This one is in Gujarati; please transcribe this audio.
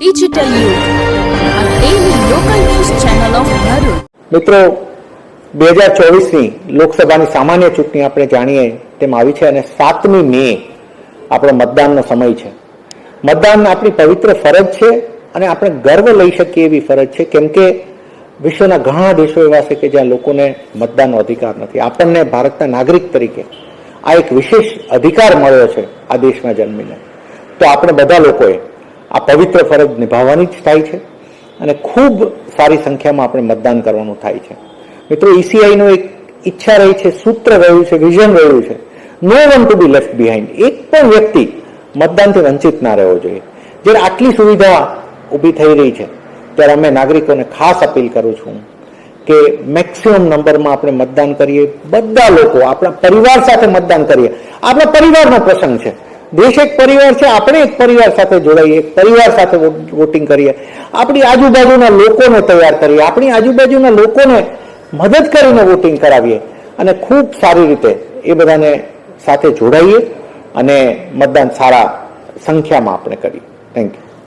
Digital Youth, a daily local news channel of Bharuch. મિત્રો 2024ની લોકસભાની સામાન્ય ચૂંટણી આપણે જાણીએ તેમ આવી છે અને 7મી મે આપણો મતદાનનો સમય છે. મતદાન આપણી પવિત્ર ફરજ છે અને આપણે ગર્વ લઈ શકીએ એવી ફરજ છે, કેમ કે વિશ્વના ઘણા દેશો એવા છે કે જ્યાં લોકોને મતદાનનો અધિકાર નથી. આપણને ભારતના નાગરિક તરીકે આ એક વિશેષ અધિકાર મળ્યો છે આ દેશમાં જન્મીને. તો આપણે બધા લોકોએ આ પવિત્ર ફરજ નિભાવવાની જ થાય છે અને ખૂબ સારી સંખ્યામાં આપણે મતદાન કરવાનું થાય છે. મિત્રો, ઈસીઆઈનું એક ઈચ્છા રહી છે, સૂત્ર રહ્યું છે, વિઝન રહ્યું છે, no one to be left behind. એક પણ વ્યક્તિ મતદાનથી વંચિત ના રહેવો જોઈએ. જ્યારે આટલી સુવિધા ઊભી થઈ રહી છે ત્યારે અમે નાગરિકોને ખાસ અપીલ કરું છું કે મેક્સિમમ નંબરમાં આપણે મતદાન કરીએ. બધા લોકો આપણા પરિવાર સાથે મતદાન કરીએ. આપણા પરિવારનો પ્રસંગ છે. દેશ એક પરિવાર છે. આપણે એક પરિવાર સાથે જોડાઈએ, એક પરિવાર સાથે વોટિંગ કરીએ. આપણી આજુબાજુના લોકોને તૈયાર કરીએ, આપણી આજુબાજુના લોકોને મદદ કરીને વોટિંગ કરાવીએ અને ખૂબ સારી રીતે એ બધાને સાથે જોડાઈએ અને મતદાન સારા સંખ્યામાં આપણે કરીએ. Thank you.